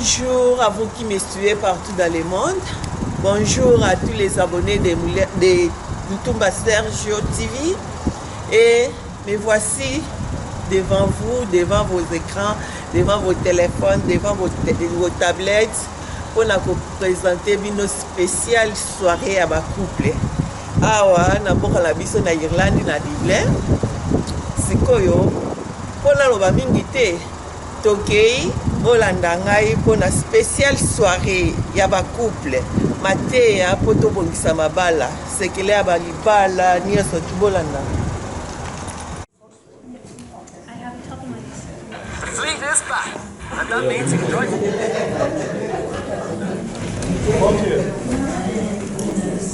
Bonjour à vous qui me suivez partout dans le monde. Bonjour à tous les abonnés de Mutumba Sergio TV. Et me voici devant vous, devant vos écrans, devant vos téléphones, devant vos tablettes pour vous présenter une spéciale soirée à ma couple. Awa na boka la biso na Irlande na Dublin. Sikoyo pona loba mingi te tokei bolanda ngai pona spéciale soirée ya ba couple mateya po tobongisa mabala sekele ya balibala nyonso tubolanda.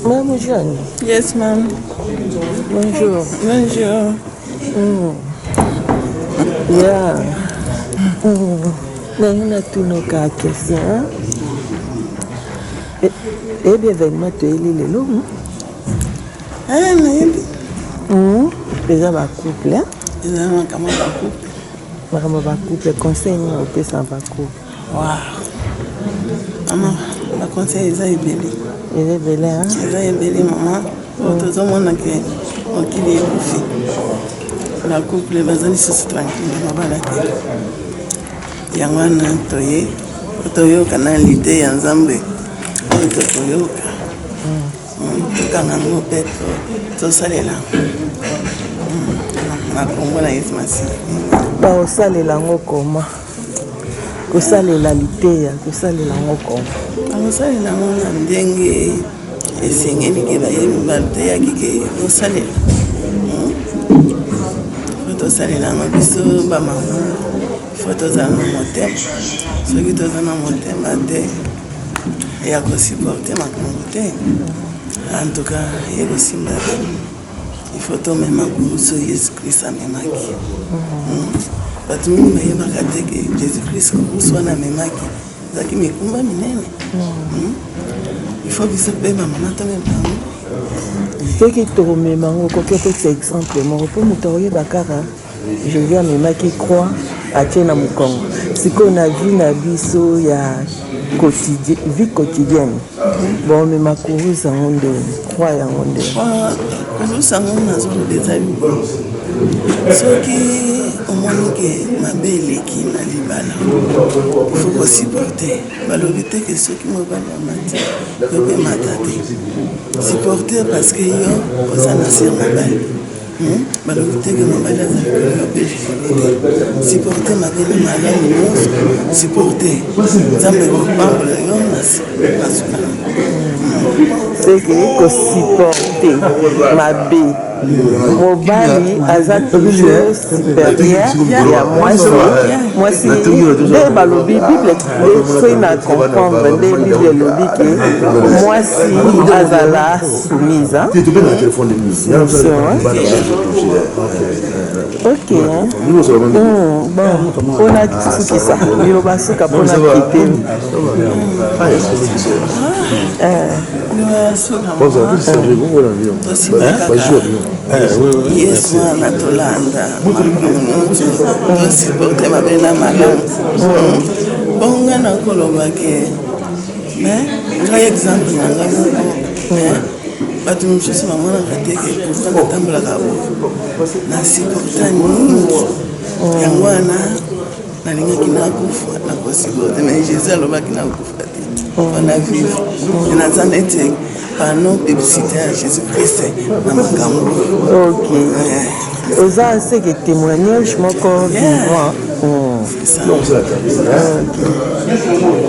Madame Jeanne. Yes, ma'am. Bonjour. Bonjour. Yeah. Naina tunoka question. Et bien événement tu es lelo. Ah, nayebi. Déjà ma couple. Déjà ma kama ba couple. Maman ba couple conseil ni au pesa ba couple. Wow. Maman, ba conseil ça ebele. Il est belle hein. Ça ebele maman. Tout le monde qui est couffé. La couple bazali sous tranquille mabala te. Yangwana toye kanalité ya Nzambe. Toyoka. Tukanga peto tosalela. Nakombola Yesu masi. Ba osalela ngo koma. Kosalela liteya, kosalela ngo koma. Kosalela ngo na ndenge esengeli ke bayebi baliteya kike kosalela. Tosalela ngo biso ba mama. Faut za no motema. Soki toza na motema te ya ko supporter makambo te. En tout cas, il faut que même Jésus Christ a memaki. Batumi mayeba kateke Jésus Christ soit na memaki. Zaki mekumba minene. Il faut que pe maman ta même. Ce qui te remet mango ko peut exemple mon pour mutoye bakara. Je viens memaki croix à Tchena Mukongo. Si qu'on a vu na biso ya vie quotidienne. Bon, mais ma courue en onde, croix en onde. Nous sommes des amis. Ce qui, au moins, ma belle qui n'a libala. Il faut supporter. Valorité que ceux qui me valent à matin, je peux m'attaquer. Supporter parce que yo, ça n'a pas ma belle. Valorité que ma belle a supporter ma belle malade, supporter. Ça me reparle, c'est que supporter ma belle. Mobali aza toujours supérieur ya moi si de balobi bible de na comprendre de bible lobi que moi si azala soumise ok bon on a tout ça il va se capoter yes, na tolanda. Supporter ma belle madame. Bonga na koloba ke. Mais, par exemple, batu mchusi mama na kateke pourtant natambula kabo. Na supporter ni yangwana na linga kinakufa na possibilité mais Jésus alobaki na kufa. On a vu. Na zanete panneau publicitaire Jésus-Christ na makambo. Ok. Oza c'est que témoignage moko vivant.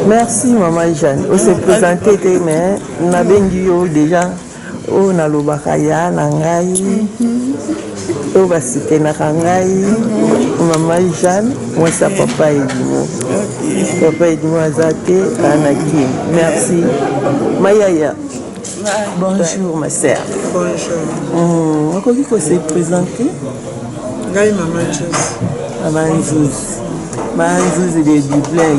Merci maman Jeanne. On s'est présenté mais na bengi yo déjà o na lobaka ya na ngai. O basite na ngai. Maman Jeanne, moi ça papa Edimo. Papa Edimo azate anaki. Merci. Mayaya. Bonjour ma sœur. Bonjour. Comment il se présenter? Gai maman Jose. Maman Jose. Maman Jose de Dublin.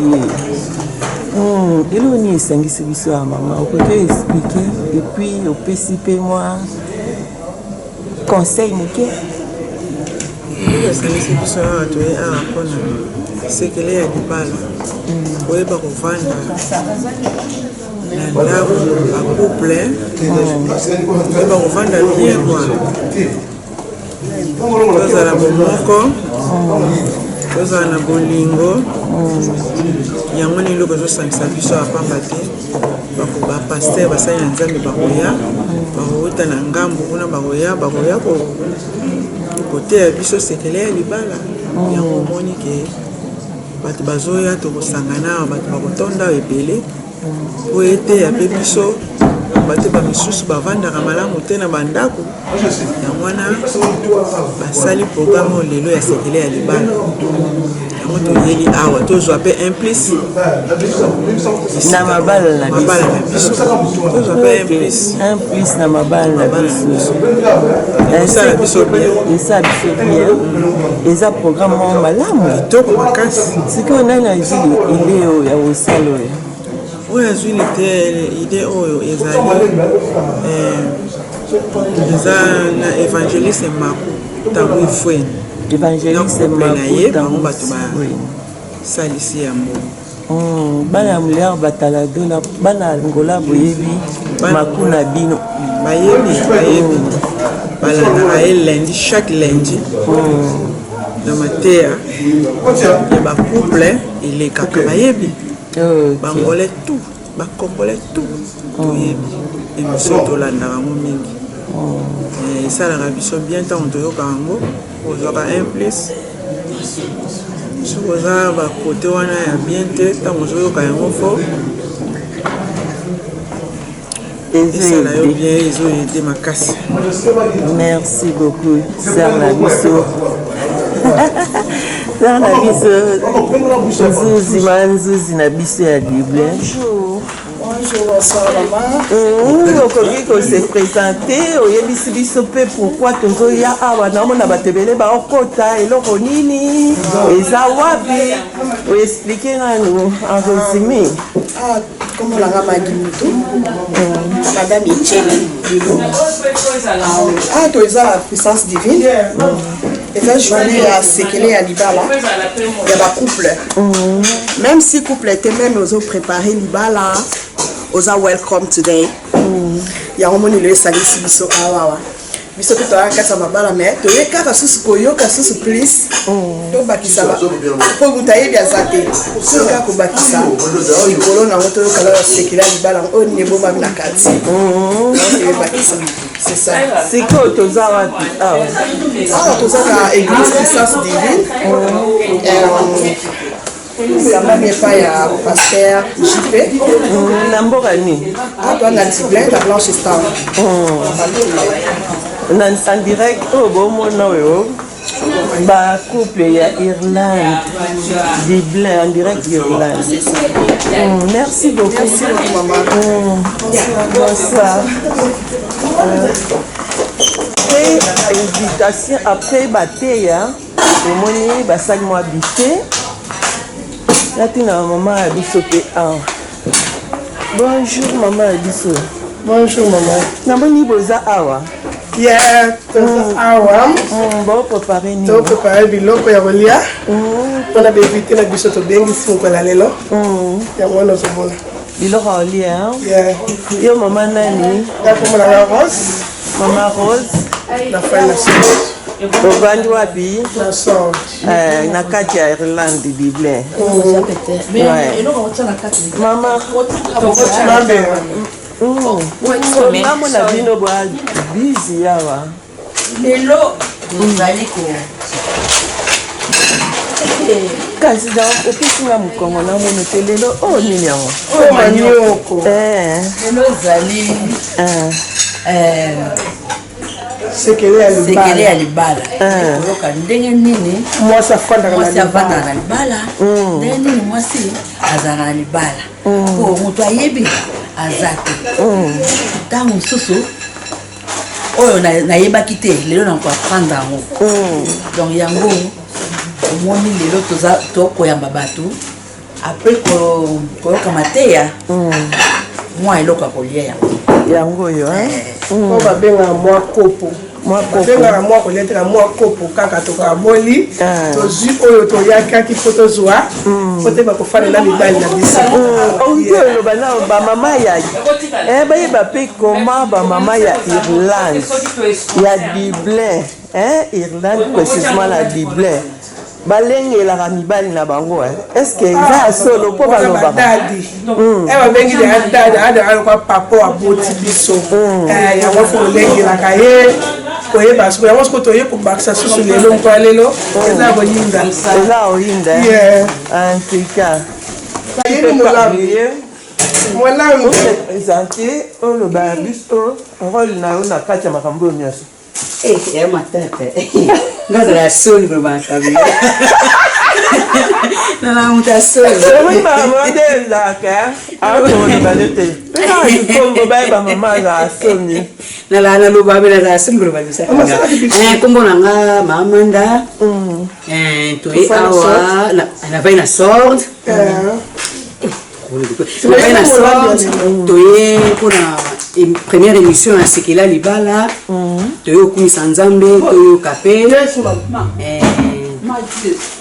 Et là on est 5 services à maman. On peut expliquer et puis au PCP moi conseil moqué. esalisi biso awa toye awa mpona sekele ya libala koyeba kovanda na ndako acouple koyeba kovanda bien kwa tozala bomoko tozala na bolingo yango nini eloko ezosangisa biso apamba te bapaster basali na nzambe bakoya bakouta na ngambo kuna bakoya koteya biso sekele ya libala yango omoni ke bato bazoya tokosangana bato bakotonda ebele po eteya mpe biso bato bamisusu bavandaka malamu te na bandako yango wana basali programe lelo ya sekele ya libala yango toyeli awa tozwa mpe implice na mabala na biso tozwa mpe implice na mabala na biso esala biso bien eza programme moko malamu kitoko makasi sikoyo nani azwi ile oyo ya kosala oyo oyo azwi ide oyo ezali eza na évangéliste Maku ntango ifweni évangéliste na ye bango bato basalisi yango bana ya mulere batalado na bana ngola boyebi Maku na bino bayebi balandaka ye lundi chaque lundi na mateya ya bacouple elekaka bayebi bangolais tout bacongolais tout toyebi emission tolandaka yango mingi esalaka biso bien ntango toyoka yango ozwaka un plus soki oza bakote wana ya bien te ntango ozoyoka yango fo esala yo bien ezoyede makasi. Merci beaucoup sœur na biso sœur na biso nzuzi na biso ya Bible. Bonjour, bonsoir maman. Okoki ko se présenter oyebisi biso pe pourquoi tozoya awa naomona bato ebele baokota eloko nini eza wapi oexplike nanu en résumé. Comme on l'a Magimuto, Madame Etienne. Tu es la puissance divine. Et la journée à Sekele à Libala, il y a un couple. Même si le couple était même, nous avons préparé Libala, nous avons welcome today. Il y a un moment où il s'agit de Biso Awawa. Biso que tu as un cas de Mabala, mais tu es un cas de Suskoyo, cas de Suplis. Tu bakisa pour vous tailler bien ça. Tu es un cas de bakisa. Si colon a monté le calor Sekele à Libala, on n'est pas bien nakati. Tu bakisa. C'est ça. C'est quoi Tozawa? Tozawa église puissance divine. Ça m'a mis pas ya pasteur JP. Namboka ni. Toi na Diblin la Blanche Star. En direct au bon moment ba couple ya Irlande Diblin en direct d'Irlande. Merci beaucoup. Merci maman. Bonsoir. Invitation après bateya omoni basali mwa buffet latina maman ya biso pe bonjour maman ya biso. Bonjour maman. Namoni boza awa. Yeah, awa. Bon préparer ni. To préparer biloko ya kolia. On a bévité na biso to bengi si ngola lelo. Ya mwana zobona. Biloko ya kolia. Yeah. Yo maman nani? Ya koma na Rose. Maman Rose. Na fana sauce. Ovandi wapi? Na sauce. Na kati ya Irlande Bible. Maman. Mabe. Namo na bino bwa busy yawa. Lelo uzali ko. Kasi da opisi nga mukongo na mono te lelo nini yango? Manioko. Lelo uzali Sekele ya Libala. Koloka ndenge nini? Mwasi afanda na Libala. Ndenge nini mwasi azana na Libala. Ko mutu ayebi azate. Tango mosusu oyo nayebaki te lelo na koapprendre yango. Donc yango omoni lelo tokoyamba bato apres koyoka mateya mwa eloko ya kolia yango oyo o babenga mwa kopo Moi bengaka mwa koletra mwa kopo kaka tokaboli tozwi oyo toyakaki po tozwa po te bakofalela mibali na biso oloba na bamama ya bayeba mpe koma bamama ya Irlande ya Dublin Irlande précisément la Dublin balengelaka mibali na bango est-ce que eza solo mpo balobaka babengi dada alokwa papa aboti biso yango mpo olengelaka ye koyeba siko yango siko toye kobakisa susu lelo mpo lelo eza koyinda en tout cas molamu présente oloba biso role na yo na kati ya makambo oyo nyonso ya matata ngazala soni babakabi nana muta soni mamamonde ezalaka akoloba nete mpenza bayeba mama azala soni naloba be nazala soni kolobabisa kombo nanga mamanda toye awa navai na sorde toye mpona première émission ya sekela libala toye okumisa nzambe toyoka mpe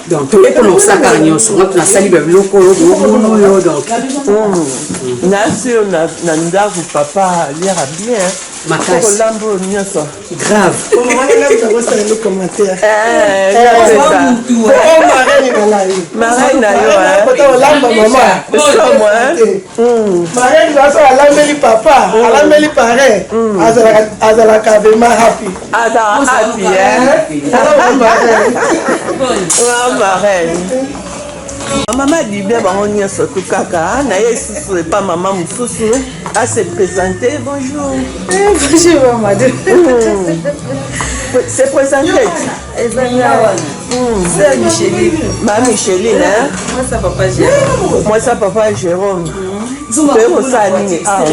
donc toye mpona kosaka nyonso nga tunasali babiloko oyo donc nasi na ndako papa aliaka bien makasi kolamba oyo nyonso grave marraine na yo alambeli papa alambeli pare azalaka vraiment happy marraine mama Dibia bango nyonso tu kaka na ye susu epa mama mosusu ase présenter bonjour bonjour maman c'est présenté c'est Micheline ma Micheline moi ça papa Jérôme toyekosala nini awa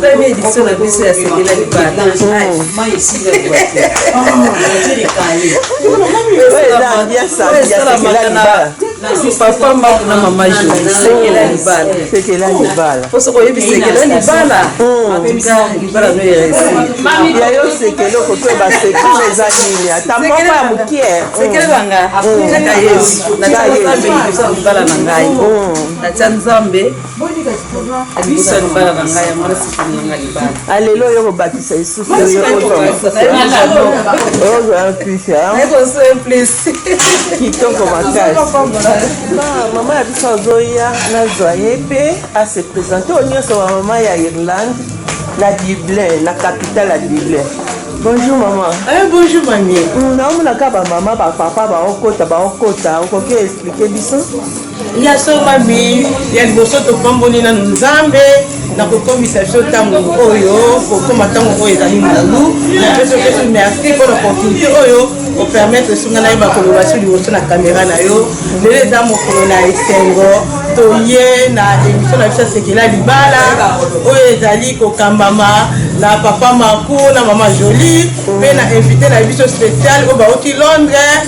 première édition na biso ya sekela libala eza ambiance ya sekela libala papa mako na mama Jolie sekela libala poso koyebi sekela libala libala no eresi ya yo sekela okotoyeba sekela eza nini ata moko ya mokie sekela banga kaka yesu natia libala na ngai natia nzambe biso ya libala na ngai yango nasikinanga libala alelo oyo kobakisa lisusu ozwa puisa kitoko makasi mama ya biso azoya nazwa ye mpe ase présente oyo nyonso bamama ya Irlande na Dublin na capitale ya Dublin. Bonjour maman. Bonjour mamie. Naomonaka bamama bapapa baokota okoki expliquer biso? Ya so mami ya liboso tokomboli na nzambe na kokomisa biso ntango oyo kokoma ntango oyo ezali malu napeso merci mpona opportunité oyo opermettre songa na ye bakoloba so liboso na caméra na yo lelo eza mokolo na esengo toye na émission na biso ya sekela libala oyo ezali kokambama na papa Maku na mama Jolie mpe na invité na biso spécial oyo bauti Londres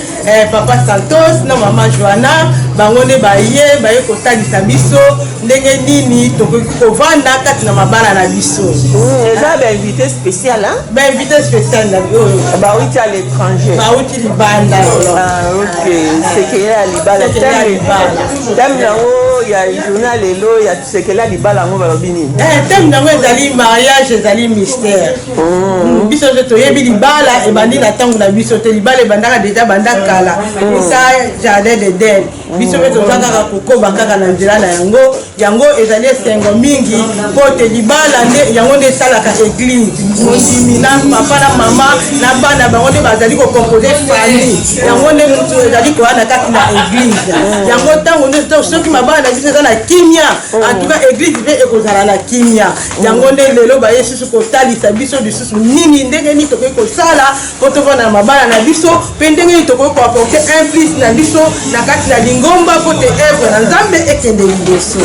papa Santos na mama Joanna bango nde baye kotalisa biso ndenge nini tokoki kovanda kati na mabala na biso. Eza bainvité spécial bainvité spécial na oyo bauti à l'étranger bauti libanda. Ok, sekela libala teme nango ya journal lelo ya sekela libala yango balobi nini? Teme nango ezali mariage ezali mystère. Biso nde toyebi libala ebandi na ntango na biso te libala ebandaka deja banda kala esa jardin d'Eden biso mpe toza kaka kokoba kaka na nzela na yango ezali esengo mingi mpo te libala nde yango nde esalaka église mondimi na papa na mama na bana bango nde bazali kocompose famille yango nde motu ezali koyana kati na église yango ntango nde soki mabala na biso eza na kimia antuka église mpe ekozala na kimia yango nde lelo baye susu kotalisa biso lisusu nini ndenge nini tokoki kosala mpo tovanda na mabala na biso mpe ndenge nini tokoki koaporte un plus na biso na kati na lingomba mpo te evre na nzambe ekende liboso.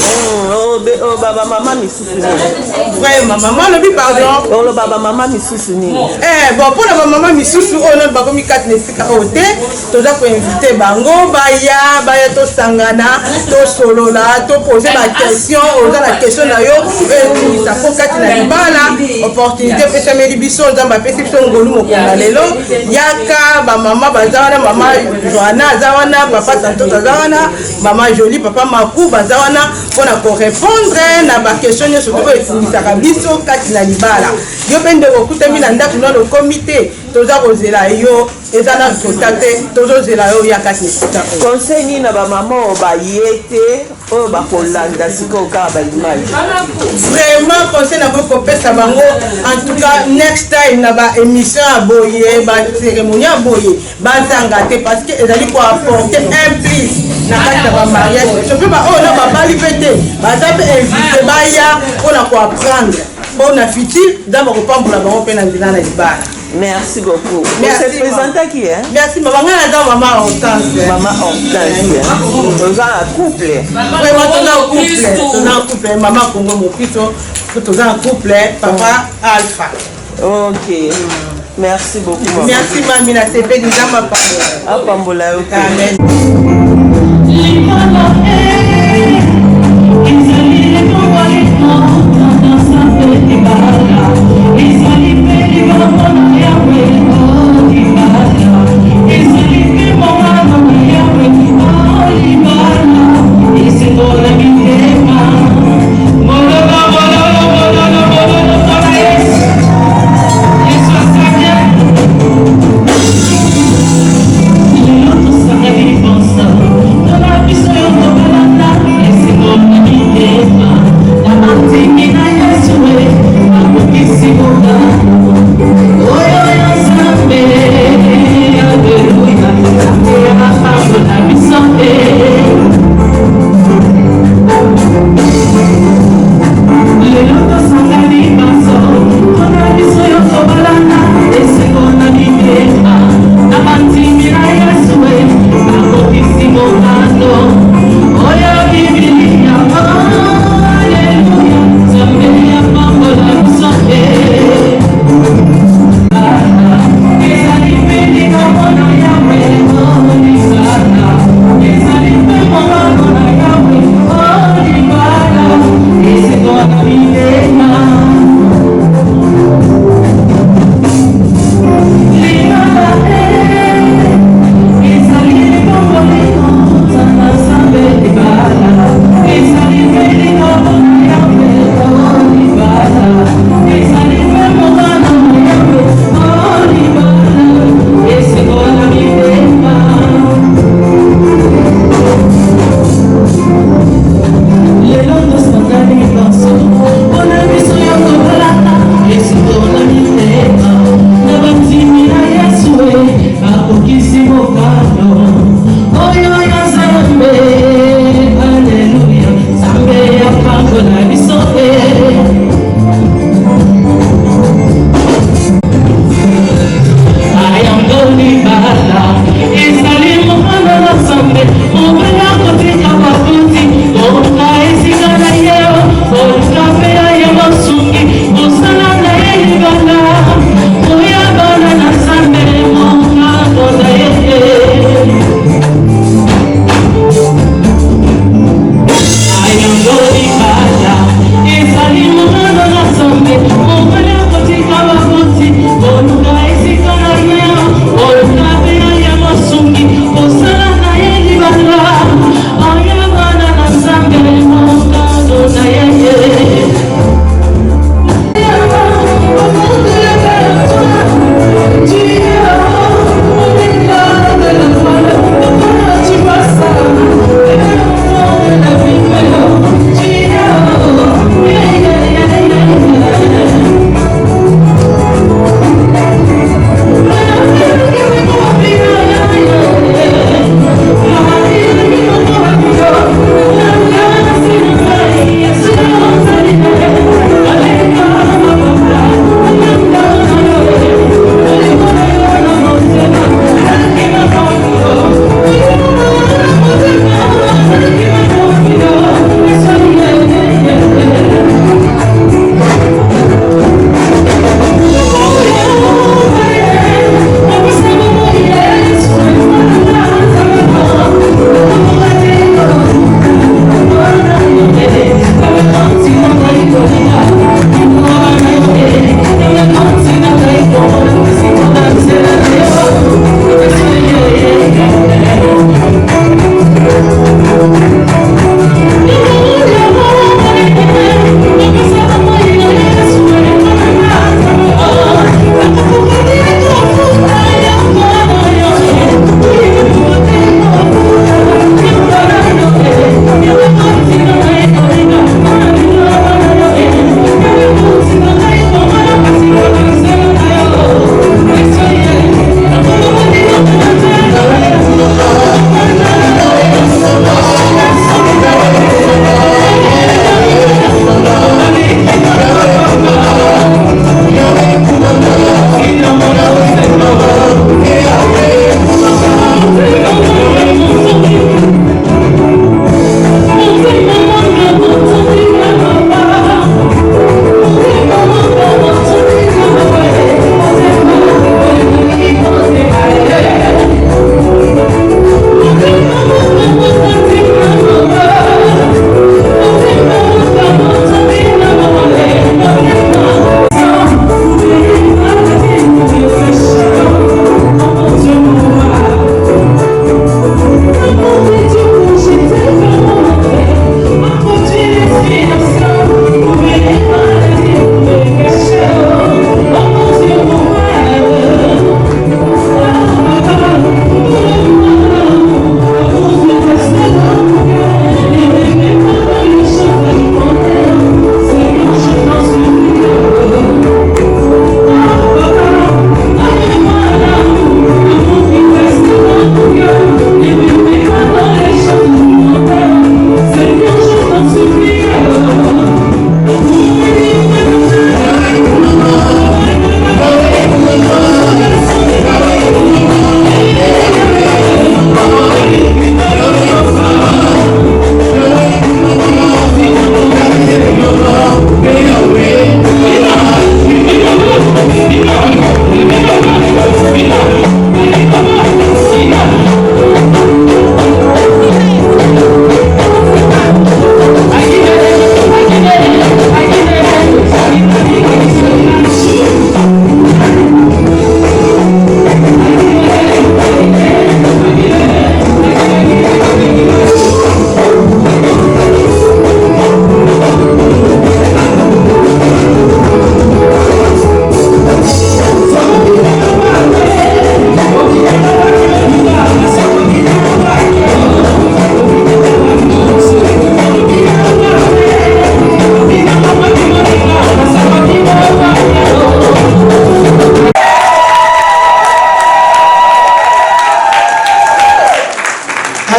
Baba mama misusu nini? Vraiment maman lobi pardon. Olo baba mama misusu nini? Bon pour la mama misusu oyo bakomi kati na esika oyo te toza koinvite bango baya tosangana tosolola fongola to poser ma question oza la question na yo ça faut kati na libala opportunité pesa meli biso nzamba pesa biso ngolu mokonga lelo yaka ba mama bazawana mama Joanna azawana papa Santos azawana mama Jolie papa Makou bazawana pona ko répondre na ba question nyonso to efungisaka biso kati na libala yo pende kokutami na ndako na le comité toza kozela yo ezana totate tozozela yo ya kati conseil nini na bamama baye te oyo bakolanda sikoyo kaka baimage vraiment conseil na kokopesa bango en tout cas next time na baémission ya boye bacérémonie ya boye bazanga te parce que ezali koapporte un plus na kati na bamariage sope baoyo na babali mpe te baza mpe invité baya mpona koapprendre mpona futur nzambe kopambola bango mpe na nzela na libala. Merci beaucoup. Merci. Vous êtes présenté qui hein? Merci maman. Maman Hortense. Maman Hortense. Nous avons un couple. Vraiment, nous avons un couple. Maman Congo Mopito. Nous avons un couple. Papa Alpha. Ok. Merci beaucoup. Maman. Merci mamie. La CP déjà m'a parlé. Ah pambola. Amen. Pensa, toda a pessoa eu tô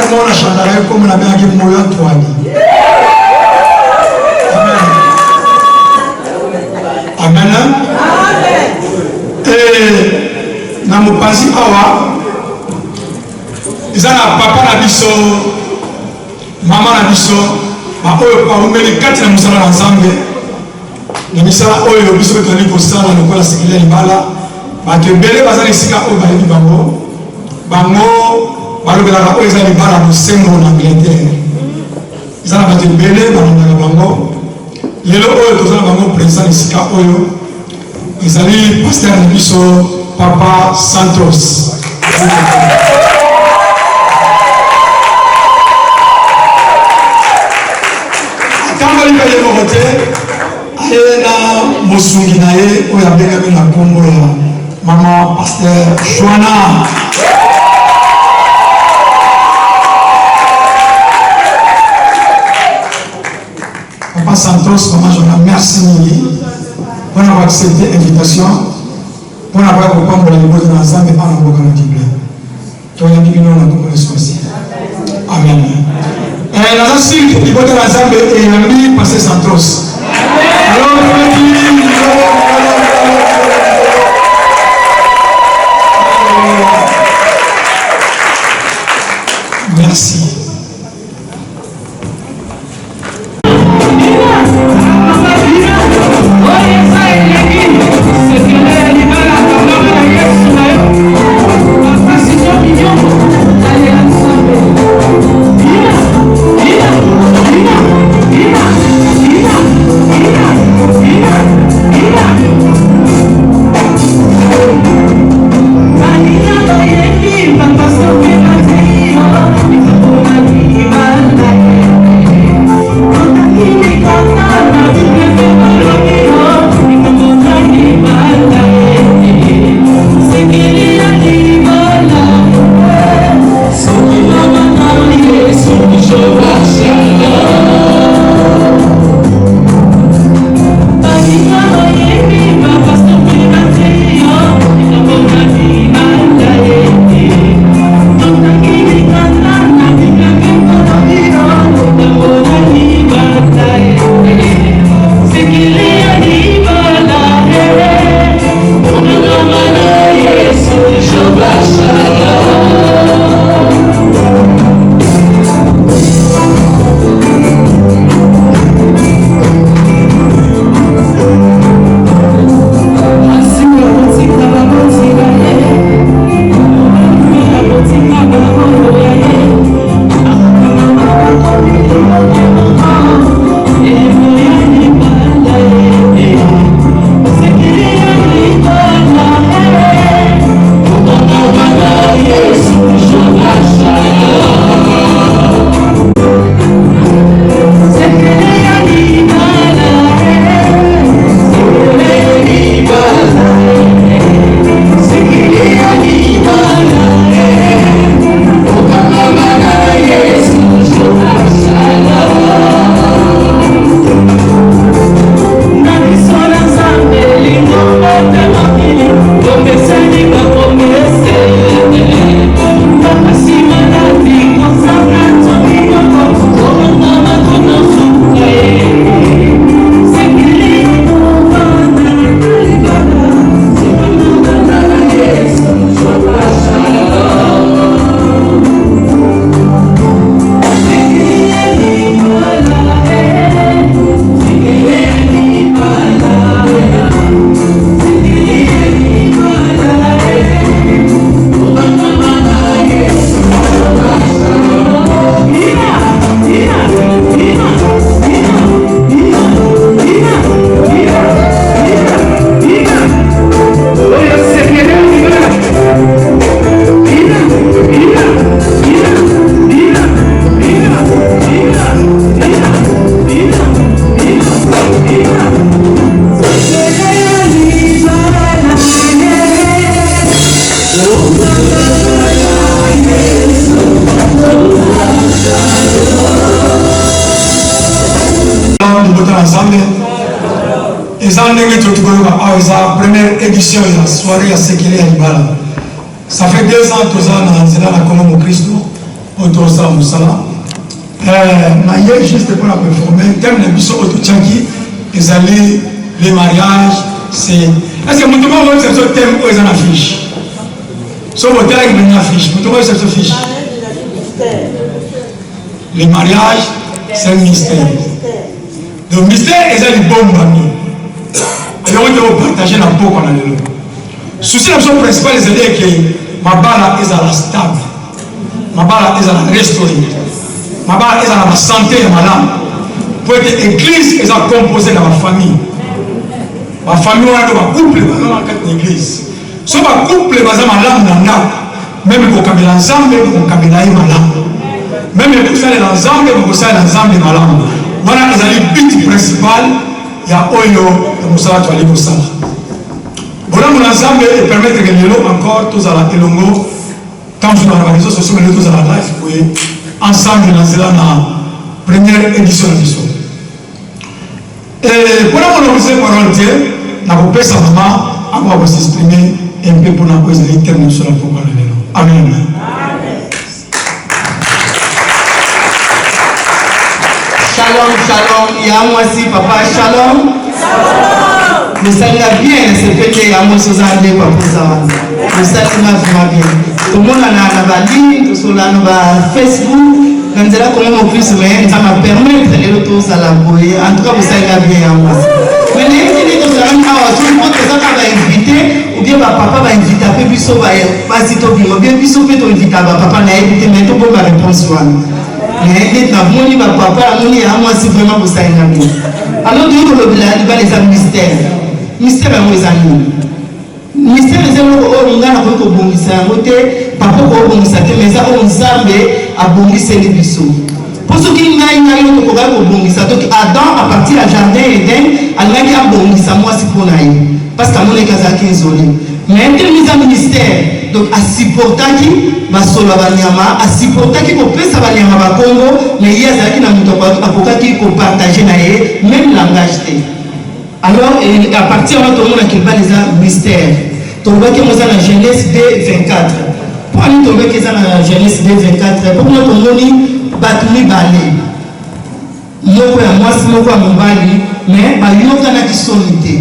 comment on a chanté comme on a bien dit Moya Touani. Amen. Amen. Et dans mon passé, ils ont un papa na biso, maman na biso, ma oyo pa umeli kati na musala ensemble. Na misala oyo biso toni ko sala na kola sekile libala, ba te bele bazali sika oyo ba yebi bango. Bango balobela oyo ezali libala ko sengo na Angleterre. Ils ont ba te bele balobela bango. Lelo oyo tozala bango président sika oyo. Ezali pasteur na biso Papa Santos. Kambali baye mokote ayena mosungi na ye oyo abengami na kombo ya mama pasteur Joana. Papa Santos, maman Joana, merci mingi pour avoir accepté l'invitation. Pour avoir compris le niveau de l'ensemble et pas le programme du bien. Donc, il y a une compréhension aussi. Amen. Et la nation du niveau de l'ensemble est l'ami Pasteur Santos. Alors, merci. La première édition de la soirée à Sekele à Libala. Ça fait 2 ans que nous avons dans la Congo Christ. Autosa Moussala. Je juste pour la performer, terme de biso autotiaki, ils allaient les mariages, c'est. Est-ce que mon tour va faire ce thème aux affiches? Sur votre terrain, il y a une affiche. Mon tour va faire ce fiche. Le mariage, c'est un mystère. Le mystère, c'est une bonne famille. Et on doit partager la peau qu'on a de l'eau. Souci la chose principale, c'est que ma balle est à la stable. Ma balle est à la restaurée. Ma balle est à la santé et malade. Pour être église, elle est composée dans ma famille. Ma famille, on a un couple dans l'église. Si on a un couple, on a un malade, même pour caminer ensemble, pour caminer malade. Même pour faire l'ensemble, pour faire l'ensemble malade. Voilà, c'est le but principal. Il y a Oyo, et Moussala, tu as dit Moussala. Voilà, mon ensemble et permettre que nous encore tous à la Telongo, quand je vais réseaux sociaux, mais tous à la live, vous pouvez ensemble lancer la première édition de l'émission. Et pour la monorisée parole, nous avons fait sa maman, on va s'exprimer un peu pour la poésie éternelle sur la foi. Amen. Shalom, shalom, il y a moi aussi, papa, shalom. Nous savons bien, c'est peut-être qu'il y a moi sur Zandé, papa, nous savons vraiment bien. Tout le monde a la ligne, tout sur la Facebook, nous savons comment on puisse, mais ça m'a permis de les retours à la bouille. En tout cas, vous savez bien, moi. Mais les gens qui sont invité, ou bien papa va inviter, après, puis ça va passer au bien, ou bien, puis ça va inviter, papa n'a invité, mais tout le monde va répondre. Mais mon papa, moi c'est vraiment pour ça. Alors, nous avons les mystères. Mystère à mes amis. Mystère des amis, on a un peu de bon papa, on a mais ça, on a bongissé les bisous. Pour ceux qui n'ont pas eu de bongissa, donc Adam, à partir du jardin Eden, elle a bongissa, moi c'est pour naïf. Parce qu'à mon écart, c'est isolé. Mais il y a un mystère. Donc, à supporter qui va solo banyama, à supporter qui peut faire banyama ba Congo, mais il y a ça qui n'a pas qui peut partager même langage. Alors, à partir de là, tout le monde a les mystères. Tout le monde qui est dans la Genèse 24. Pour aller tomber qui est dans la Genèse 24, pour nous tout le monde battu balé. Moko ya mwasi moko ya mobali, mais ba yoka na kisonité.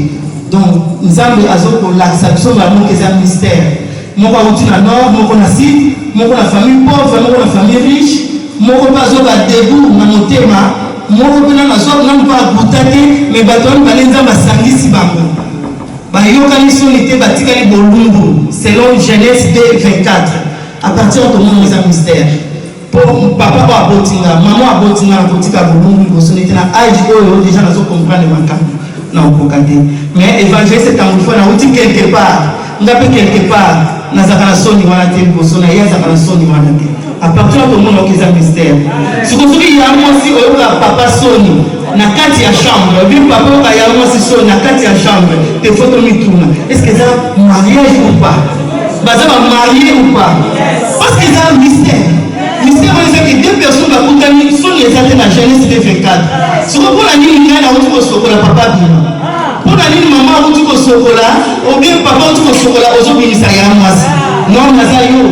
Donc, nous avons l'acceptation de la mystère. Mon outil na nord, mon sud, mon famille pauvre, mon famille riche, mon pas debout, mon thème, mon pas goûter, mais baton balenza basangisi bango. Ba yokani sonité batikali bolumbu, selon Genèse 24. À partir de mon mystère. Pour papa a botinga, maman a botinga, botika bolumbu, sonité na âge déjà na so comprendre manka. Non, mais évangile c'est un fois na outil quelque part, on a quelque part. À partir de mon mystère. Si vous avez un papa Sony, na kati ya chambre, bien papa a aussi Sony, na kati ya chambre, des photos mitouna. Est-ce que ça mariage ou pas? Ça va marier ou pas? Parce que c'est un mystère. Mystère, c'est que deux personnes sont les atteindre la Genèse 24. Si vous prenez la ligne, il y a un papa bien. Pour la ligne maman ou tout chocolat, ou bien papa ou tout chocolat, aujourd'hui ça y a un masque. Non, Nazayo.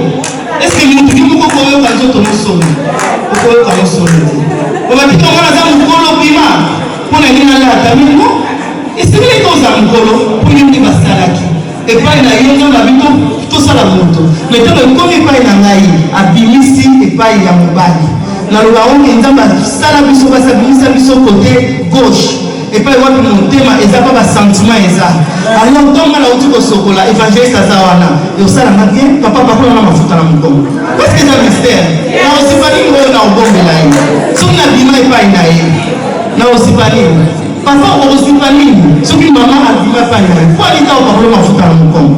Est-ce que nous pouvons quand on sonne? Pourquoi on sonne? On va dire qu'on va dans le colo pima. Pour la ligne à la tamine, non? Et c'est vrai qu'on a un colo pour une salaki. Et pas une aïe, on a vu tout ça la moto. Mais tant que comme il n'y a pas une aïe, à Bimisi et pas il y a mon bali. Dans le baron, il y a un salabiso, ça côté gauche. Et pas voir mon thème, et ça pas sentiment et ça. Alors, donc, on a outil au chocolat, évangéliste à Zawana. Et au salon, on a bien, papa, on a ma foutre à mon corps. Qu'est-ce que c'est un mystère? Non, c'est pas lui, on a un bon mélaï. Si on a dit, mais pas une aïe. Non, c'est pas lui. Papa, on ne sait pas lui. Si maman a dit, mais pas une aïe. Pourquoi il a ma foutre à mon corps?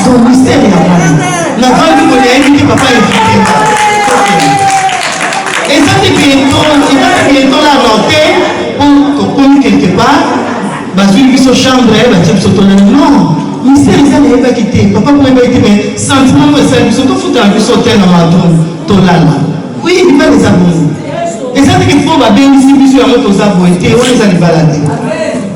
Donc, mystère, il y a pas. La grande vie, on a dit que papa est foutu. Et ça, c'est qu'il est dans la noté. Comme quelque part, il y a une chambre, non, mystère, ils n'avaient pas quitté. Papa ne pas quitté, mais sentiment, ils sont tous dans le sauter dans ma tombe. Oui, il va les abonner. Et ça, c'est qu'il faut bien ici, puis sur la moto, on les a baladés.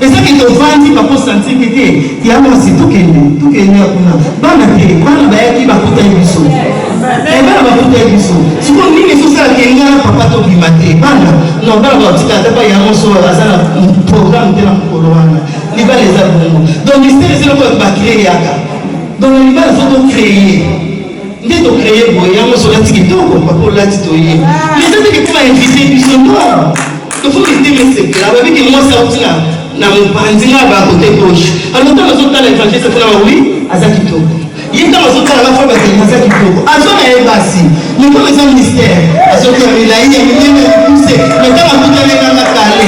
Et ça, qu'il te vend, papa sentir qu'il était, il y a moi, c'est tout qui est né, tout qui est né à Kuna. Banate, Banate, qui va coûter un bisou. Et bien, on va coûter un bisou. la Kenya, papa to bimate. Non, pas la petite, pas y a un programme de la Coloane. Les balles les abonnés. Donc, l'histoire, c'est le code créé. Donc, les balles, il faut créer. Dès que créer, il y a un sur la TikTok, pour la TikTok. Les autres qui peuvent inviter, ils sont noirs. Il faut que tu me sais. Avec moi, ça aussi là. Na mpandinga ba côté gauche. Alors dans les autres l'évangile c'est là oui, azakito. Il dans les autres la fois ba azakito. Azo na embasi. Mais comme les ministère, azo que la il y a une poussé. Mais dans la toute les na calé.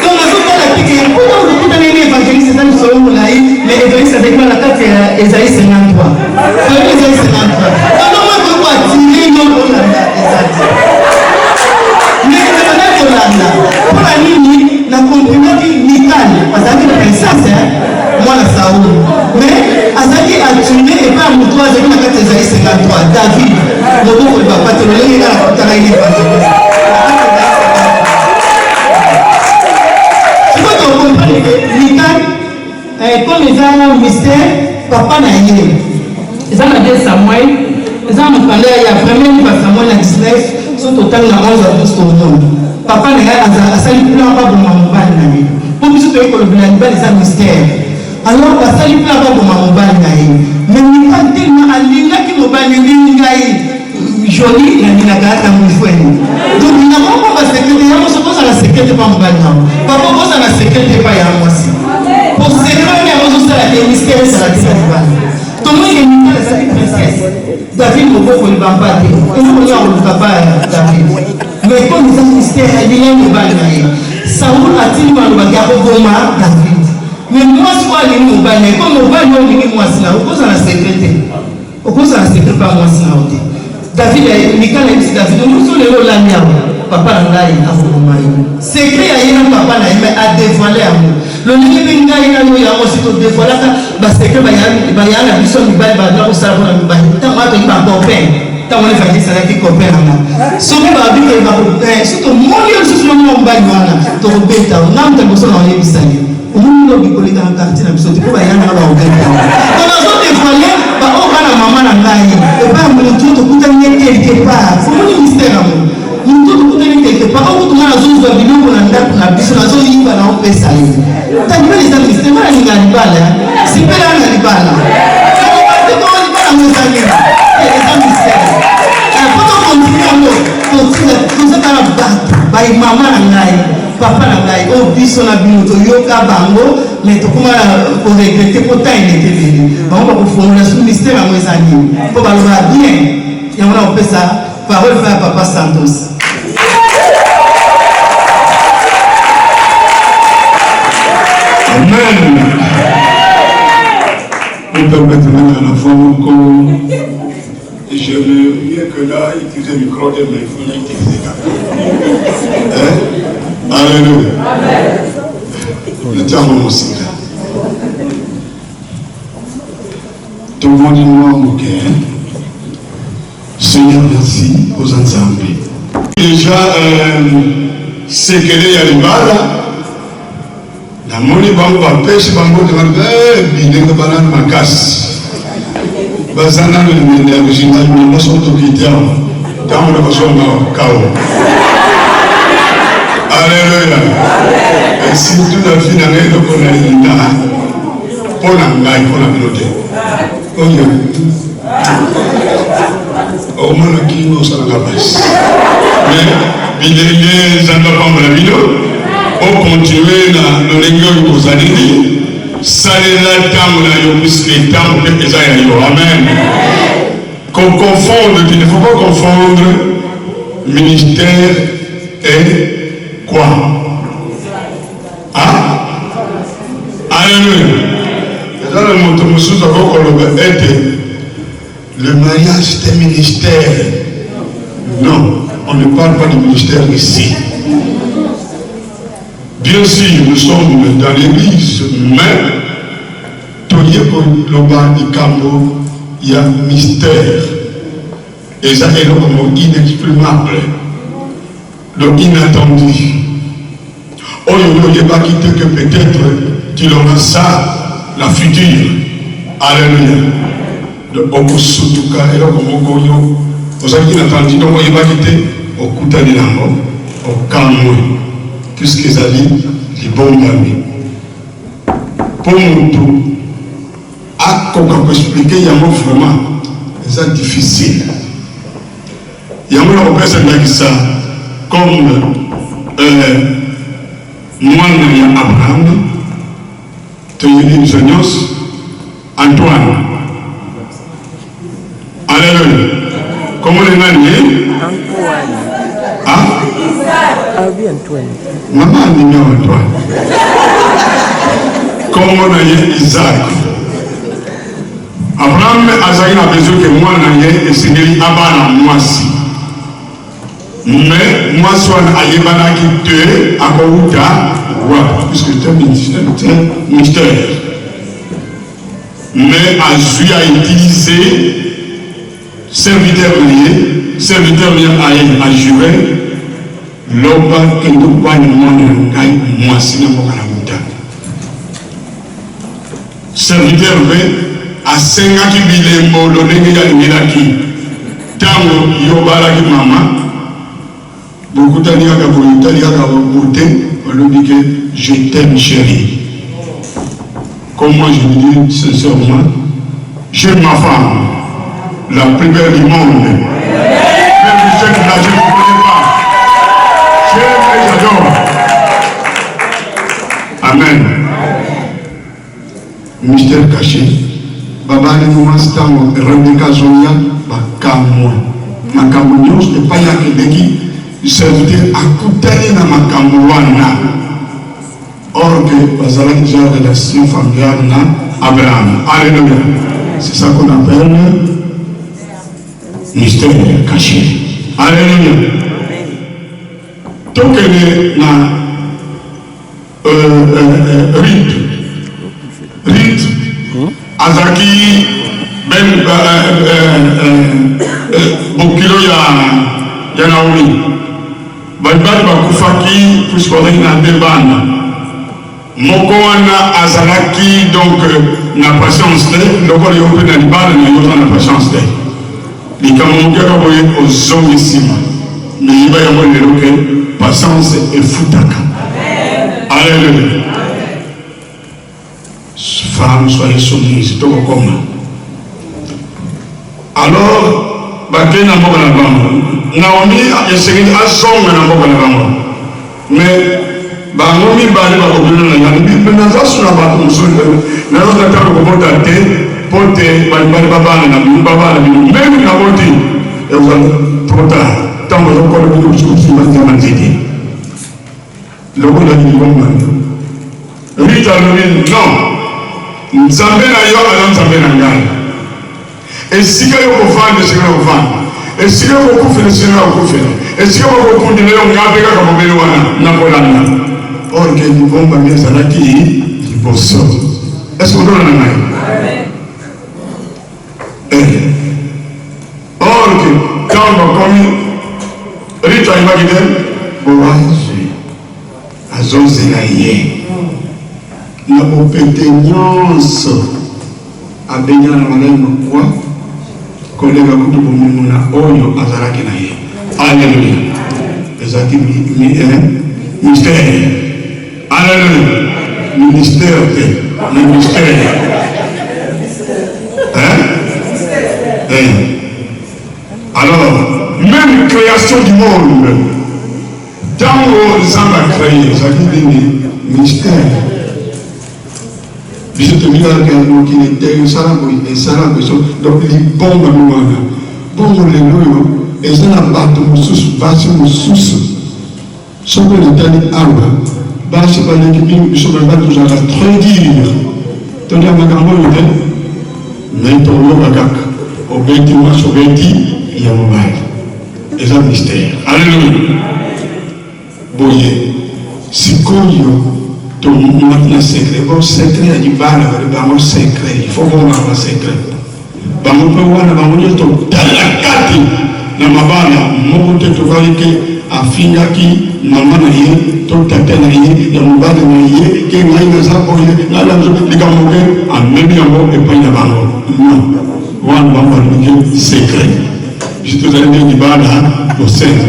Donc azo que la pique pour toute les évangile c'est ça nous sommes là, mais évangile c'est avec la carte Esaïe 53. Esaïe 53. Pour la nuit, la comprimée Mikal, Azaki la princesse, moi la Saoul. Mais Azaki a tué et pas mon toit, j'ai vu la carte Esaïe 53. David, mon nom ne va pas te le donner, il a la contrainte. Je crois qu'on comprend que Mikal, comme ils ont un mystère, papa n'a rien. Ils ont dit Samuel, ils ont parlé il y a premier livre Samuel 19, sont total dans 11 apôtres au monde. Papa n'a sali plein pas pour m'embâler na vie. Pour que tu aies le blanc, les un mystère. Alors, la sali plein pas pour m'embâler na vie. Mais il n'y a pas tellement à l'île qui m'embâle joli, il n'y a pas de frère. Donc, il n'y a pas de sécurité. Il y a la sécurité pas m'embâler. Papa, vous avez la sécurité pas y a moi aussi. Pour sécurité, vous avez la mystère, c'est la sécurité. Comment il est la princesse David ne peut pas battre. Il faut le papa David. Mais comme les mystères, il y a une balle. Saoul a-t-il mal au bagage Goma David. Mais moi, je vois les mots balle. Comme on va lui moi, c'est là. Au cause de la sécurité. Au cause de la sécurité, pas moi, c'est là. David a Michael a dit David. Nous sommes les lots là, papa n'a pas eu. Secret a eu un papa n'a eu à dévoiler à nous. Le livre il a eu aussi tout dévoiler. Parce que il y a la mission du bail, il y a aussi la bonne bail. Tant que tu vas copain, tant que tu vas dire ça là qui copain là. Sauf que va dire que va copain. Surtout moi je suis sur mon bail là. Tu vas bêta. On a un peu besoin d'en aller bisali. On nous dit que les gars en quartier là, tu peux pas y aller là au bêta. Quand on a dévoilé, bah on va la maman là là. Et pas mon tout tout tout est quelque part. Faut mon mystère là. Mon tout tout est quelque part. Quand on a zone de vidéo on a na biso na zone yi ba na on peut salir. T'as vu les amis, c'est pas une galibala. C'est pas la galibala. C'est pas une galibala, mes amis. C'est les amis. Quand on continue à nous, tout ça dans la batte. By maman nangai, papa nangai. Oh, biso na binoto yoka bango, mais tout comment pour regretter pour ta il était venu. On va pour formuler ce mystère à mes amis. Pour valoir bien. Et on fait ça. Parole fait à Papa Santos. Amen. On peut maintenant à la forme comme je veux mieux que là, utiliser le micro et il faut l'utiliser là. Alléluia. Le terme aussi. Tout le monde est noir au cœur. Seigneur, merci aux ensembles. Déjà, c'est que les animaux. Na moni bango bapesi bango bilenga banana makasi bazana le original mais sont tokita dans le basonga kao. Alléluia. Et si toute la vie n'a rien de bon à pour la ngaï pour la bilote oyo au moins le kilo ça la base mais bilenga zanda pamba la bilo on continue dans le légume aux années, ça les attend là, yo puisque tant que ça y est, amen. Qu'on confonde, il ne faut pas confondre ministère et quoi? Ah? Alléluia. Dans le monde, monsieur, le mariage c'est un ministère. Non, on ne parle pas de ministère ici. Bien sûr, nous sommes dans l'église, mais il y a un mystère. Et ça est comme inexprimable. Donc inattendu. Oh, il n'y a pas quitté que peut-être tu auras ça, la future. Alléluia. De Okosutuka et Okomokoyo. Vous avez dit, entendu, donc il va quitter au Koutalinamo, au Kamou, puisqu'ils ont dit, les bons amis. Pour nous, à qu'on peut expliquer, il y a vraiment, c'est difficile. Il y a un personne qui ça, comme moi, il y a Abraham, tu as dit, Antoine. Alléluia. Comment on est né? Antoine. Ah? Ah oui, Antoine. Maman a dit Antoine. Comment on a dit Isaac? Abraham a besoin que moi n'aille et c'est Abana, moi si. Mais moi, soit à Yébana qui te à Kouta, puisque c'est un mystère. Mais Azui a utilisé serviteur lié à jurer l'oba que nous voyons moi si nous avons serviteur à 5 ans qui vit les mots, le nègre qui tango yobala qui maman beaucoup d'années à beauté, on lui dit que je t'aime chérie. Comme moi je lui dis sincèrement, j'aime ma femme, la plus belle du monde. Même si je ne connais pas. J'aime et j'adore. Amen. Mystère caché. Baba ne nous masse tant Rebecca Zonia, Bakamwa. Makamwa, ce n'est pas là que l'équipe. Serviteur à Koutani na Makamwana. Or que Bazala qui a une relation familiale na Abraham. Alléluia. C'est ça qu'on appelle mystère caché. Alléluia. Donc na Rite Azaki Ben Bokilo ya Naomi. Balbal bakufaki puisqu'on na debana moko wana azalaki donc na patience te loko le ope na libala na yota na patience te likambo kaka boye ozongi sima mais yiba yango lelo ke patience efutaka. Alléluia. Femme soyez soumise tokokoma alors bakei na mboka na bango Naomi esengeli azonga na mboka na bango mais bango mibale bakobina na yango naza suna bato mosusu nayoka ntango kobota te mpo te balibali babana na bino babana bino meme na boti ekozala trop tard ntango ozokola bino kusukusuba nzamba nzete lokola libonga rita alobi non nzambe na yo aza nzambe na ngai esika yo kovanda esika yo kovanda esika yo kokufela esika yo kokufela esika yo kokundela yo ngape kaka mobele wana nakolanda or ke libomba mi ezalaki liboso. Est-ce que vous donnez la or ke ntango bakomi rita ayibaki te boazi azozela ye na opete nyonso abenyana na malai makwa kolega kutu bomona oyo azalaki na ye. Alléluia. Ezalaki mystère. Alléluia. Ministère te ministère. Alors même création du monde tango nzambe acréé ezalaki ndenge mystère. Je te dis qu'il était un salaboy, un salaboy. Donc, les bombes à nous. Bon, les loyaux, et ça n'a pas de moussous, bâche moussous. Sauf que les tali arbre, bâche par l'équipe, sur le bas de la très dire. Tenez à ma grand-mère, mais ton nom à cac, au bêti, moi, au bêti, il y a mon mal. Et ça, mystère. Alléluia. Boye, si qu'on donc maintenant secret, bon secret à du bal, le secret, il faut voir le secret. Bango peut voir le bango de tout, dans la carte, dans ma bala, mon côté, tu vois que afingaki mama na ye to tata na ye ya mobali na ye ke ngai naza boye ngala likambo ke amemi yango epai na bango non wana bambalingi secret biso tozali nde libala bosenga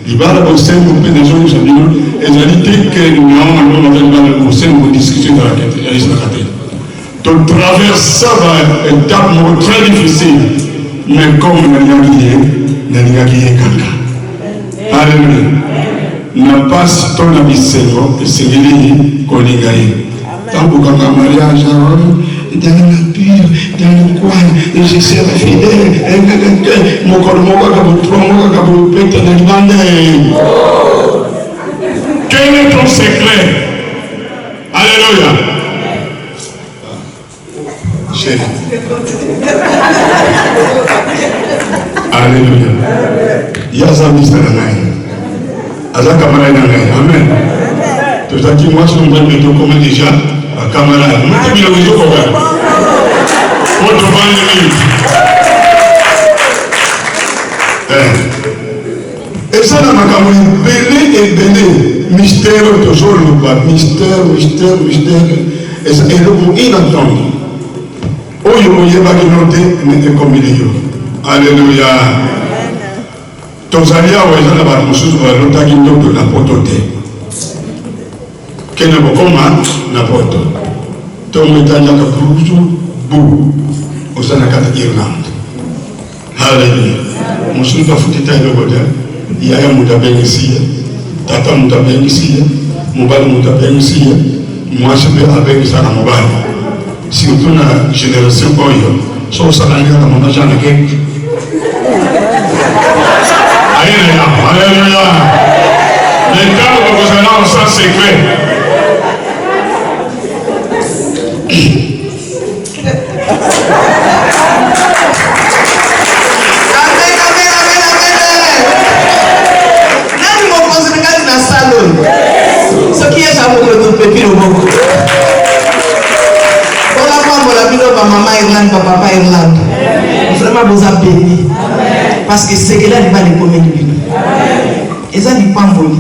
libala bosenga mpe nazongisa bino ezali te ke nyama ngo naza libala bosenga bodiscussion ezalaka te totraversa baétape moko très difficile mais comme nalingaki ye kaka Alléluia. Na passe ton abisengo et c'est lui kolinga ye. Tant pour quand mariage dans la pure, dans le coin, et je serai fidèle. Mon corps pète dans le bande. Quel est ton secret? Alléluia. Chef. Alléluia. Yaza misa na ngai. Aza camarade na ngai. Amen. Tout à qui moi je me dis comme déjà un camarade. Nous te bien les autres quoi. Votre bande. Et ça na makamoni belé mystère toujours le pas mystère et ça est le inattendu. Oyo moyeba ki note ne comme il est. Alléluia. Tozalia weza na ba mususu ba lota ki ndoto na poto te. Kena bokoma na poto. To metanya ka kuruzu bu. Osana kata Irlande. Hallelujah. Mususu ka futi ta ilo goda. Yaya mutabengisia. Tata mutabengisia. Mobali mutabengisia. Moi je vais avec ça na mobali. Surtout na génération oyo. So salanga na mona jana ke. Alléluia. Les cas que vous allez en sans secret. Amen. Nani mo pose le cas na salon. Ce qui est ça pour le pépi le bon. On a pas mon ami de maman Irlande, papa Irlande. Vraiment vous a béni. Parce que c'est que là il va les commettre. Et ça dit pas bon.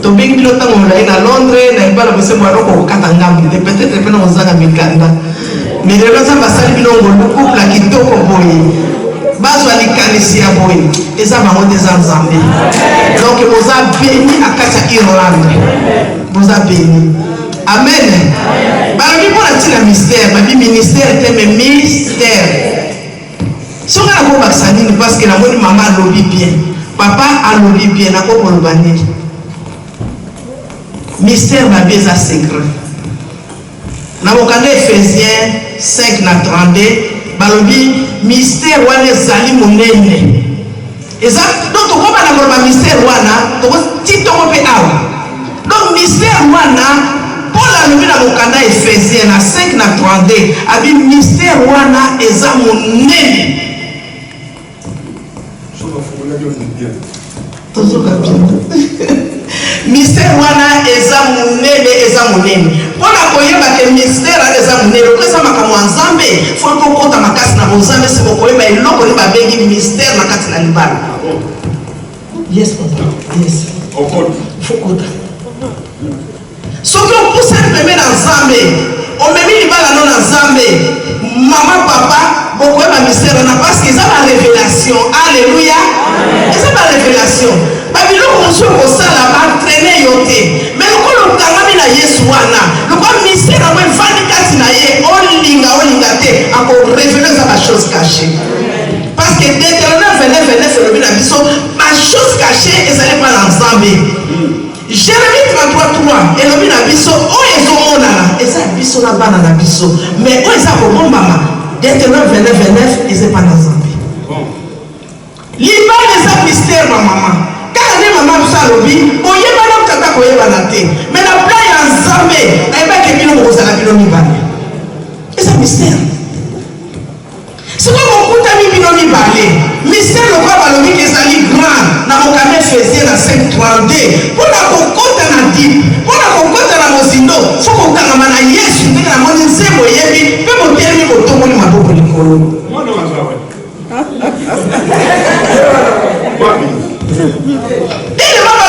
To bengi lo tango la ina Londres na ibala bose mwaro ko katangambi de peut-être pena ozanga mikanda. Mais le loza basali bino ngolo couple kitoko boye. Bazo alikanisi ya boye. Eza bango des Nzambe. Donc vous a béni à Kacha Irlande. Vous a béni. Amen. Babi pour la mystère, babi ministère était mais mystère. Si on a un vaccin, parce que la maman a lobby bien, papa a lobby bien, n'a pas pour le banner. Mystère va bien à secret. Dans le cas d'Éphésiens 5 na 32, balobi mystère wana ezali monene. Eza donc on va dans le mystère wana, to tito pe awa. Donc mystère wana Paul a levé dans le cas d'Éphésiens 5 na 32, abi mystère wana eza monene. Mystère wana eza munene pona koyeba ke mystère eza munene pesa makamwa Nzambe faut kokota makasi na Nzambe se koyeba eloko ni babengi mystère na kati na libala. Yes papa. Yes. Faut kota. Soki opousse pembe na Nzambe omemi libala no na Nzambe maman papa bokoyeba mystère na parce que eza la révélation. Alléluia. Eza la révélation. Babiloko mosusu kosala baentraîne yo te mais lokolo okangami na Yesu wana lokolo mystère yango evandi kati na ye olinga te akorévele eza bachose cachée parce que Deutéronome 29 elobi na biso bachose cachée ezali mpa na Nzambe. Jérémie 33 elobi na biso oyo ezomonana eza biso na bana na biso mais oyo eza kobombama Deutéronome 29 eza mpa na Nzambe. Libala eza mystère ma maman. Quand maman ça lobi, oyeba na tata koyeba na te. Mais la plan ya Nzambe, ayeba ke bino ko sala bino mibale. C'est un mystère. C'est quoi mon kuta mi bino mibale? Mystère le quoi balobi ke sali grand na mokame Éphésiens na 5:32. Pour la kokota na deep, pour la kokota na mosindo, faut ko kanga na Yesu ndenge na moni nzembo yebi, pe mo termi ko tomoni maboko likolo. Dès le moment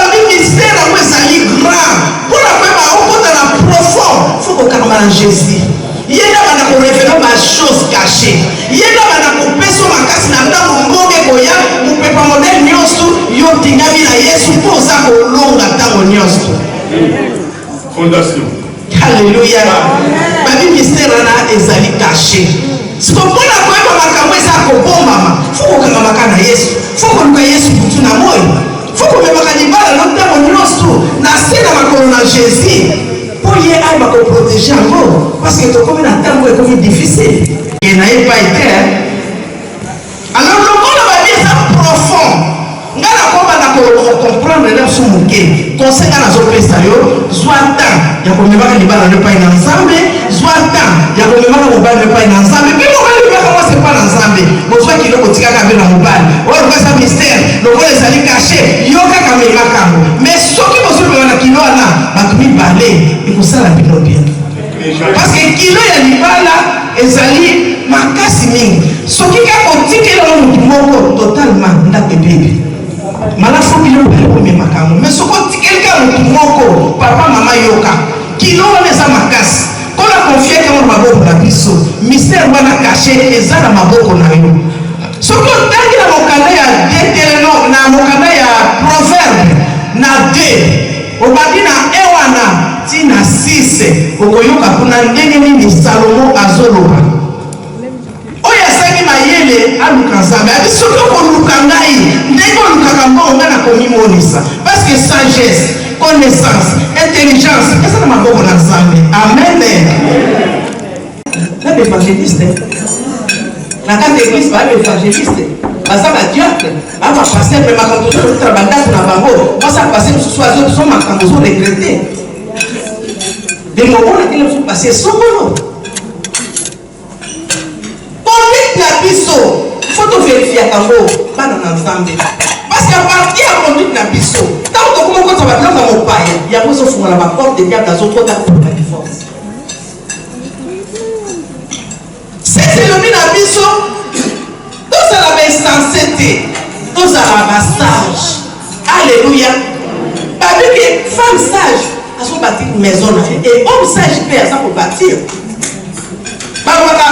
en Jésus. Il y a des révéler ma chose cachée. Il y a des personnes qui cassent dans le monde et vous pouvez pas modèle nyonso yo tingami na Yesu pour ça ko longa tango nyonso. Fondation. Alléluia. Babi mystère na ezali caché. Si vous voulez quoi makambo eza ko bomba, faut que kanga na Yesu. Faut que na Yesu kutu na moyo. Faut que makani bala na tango nyonso na sina makolo na Jésus. Pour y aller ma protéger encore parce que comme un temps est comme difficile et n'a pas été alors le monde va dire ça profond ngala komba na ko comprendre les sous muke conseil na zo pesa yo soit temps ya ko meba ka libala ne pas ensemble soit temps ya ko meba ka mobile ne pas ensemble mais mobile ne pas c'est pas ensemble mo soit ki loko tika ka be na mobile o ko sa mystère le monde est allé caché yo ka ka mema kambo mais soki mo so na kilo na ba tumi balé et ko sala bino bien parce que kilo ya libala ezali makasi mingi soki ka ko tikela mutu moko totalement ndakebebe malafu kilo ko mema kambo mais soko tikela mutu moko papa mama yoka kilo wana za makasi kona confier que mon maboko na biso mystère wana caché ezala maboko na yo soki otangi na mokanda ya Deutéronome na mokanda ya Proverbe na 2 obandi na ewana tina 6 okoyoka kuna ndenge nini Salomo azoloba oyo asangi mayele aluka nzambe abi soki okoluka ngai ndenge olukaka mbongo nga na komimonisa parce que sagesse connaissance intelligence eza na maboko na nzambe amen na évangéliste na kati église ba évangéliste baza badiacre aba pasteur me makambo tozolutala bandako na bango mwasa pasteur mosusu azozo makambo ozoregrete demomona kele mosusu pasteur songolo conduite na biso fo tovérifiaka yango bana na nzambe parce que à partir ya conduite na biso ntango tokoma okota babiloko ya mopaya yango ezofungola baporte de diable azokota koa divorce sese elobi na biso tozala bainstance te tozala basage alleluya babiki femme sage azobâtir maison na ye et homme sage mpe aza kobâtir balobaka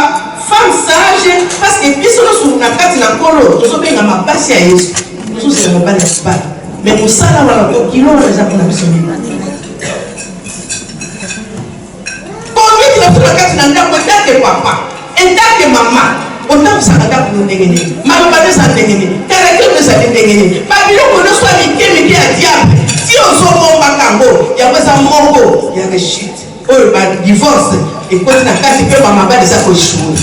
femme sage parce que biso nyonso na kati na nkolo tozobengama basi ya yesu tozozela mobali ya mobali mais mosala wana kokilo wana eza mpona biso mibali conduite na biso na kati na ndako etake papa etake mama otamwisaka ndako no ndenge nini maloba nde eza ndenge nini karaktere no ezali ndenge nini babiloko nyonso ya mike mike ya diable ti ozobombaka yango yango eza moko ya rechute oyo badivorce ekoti na kati mpe bamabali eza koeshue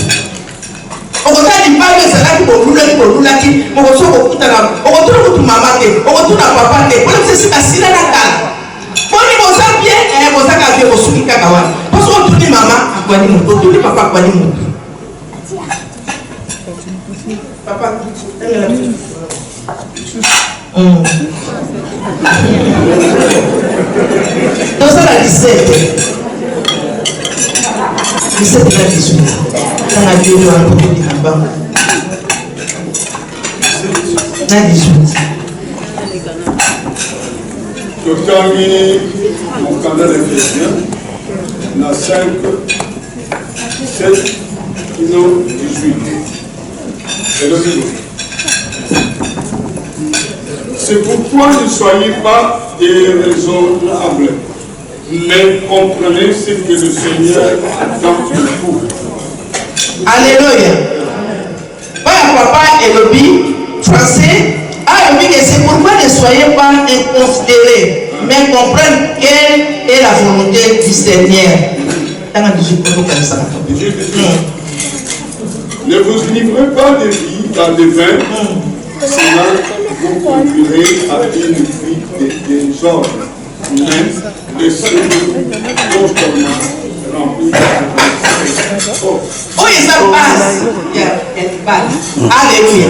okotala libalo ezalaki bolulaki mokoso okokutana okotuna kutu mama te okotuna papa te mpona bisesi basila na kala poni boza bien bozaka bien bosuki kaka wana mposo otuni mama akwani motu otuni papa akwani motu papa tozala 17 na 18 tanga bielo wana kokoti na bango na 18 totangi mokanda na Efésien na 5 7 kino 18 c'est pourquoi ne soyez pas déraisonnables, mais comprenez ce que le Seigneur attend de vous. Alléluia. Papa et le bi français a dit que c'est pourquoi ne soyez pas inconsidérés, mais comprenez quelle est la volonté du Seigneur. Ne vous livrez pas de vie dans des vins, sinon vous conduirez à une vie de désordre, mais laissez-vous constamment remplir de oh, ils ont pas. Alléluia.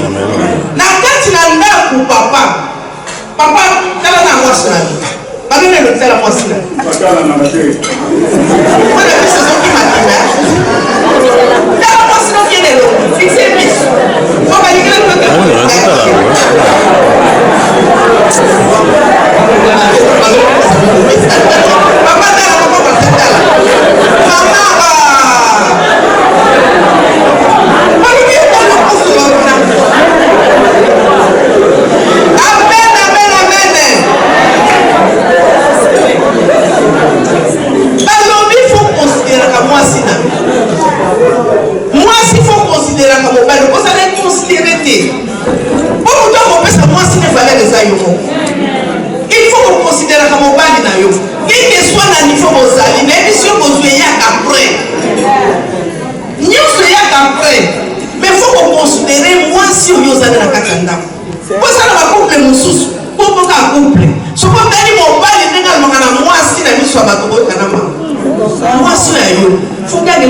Na kati na ndako papa. Papa, kala na mwasi na bi. Babi ne lutela mwasi na. Bakala na mate. Wana bisa soki makina. Kala mwasi no kiene lo. Fixe bis. Papa yikela ko ka. Papa tala ko papa tala. Mama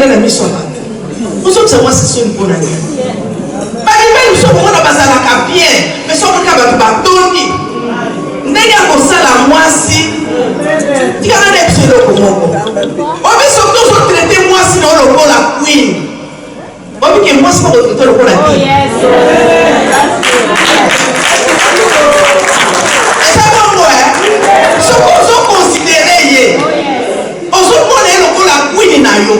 est la mission. Nous sommes seulement si sont une bonne année. Nous sommes dans la bien, mais sommes dans la toni. Nous sommes moi si. Il y a un excellent comment. On veut surtout traiter moi si dans le rôle la queen. On veut que moi si dans le rôle la queen. Et ça va moi. Ce qu'on a considéré, on se connaît le rôle la queen na yo.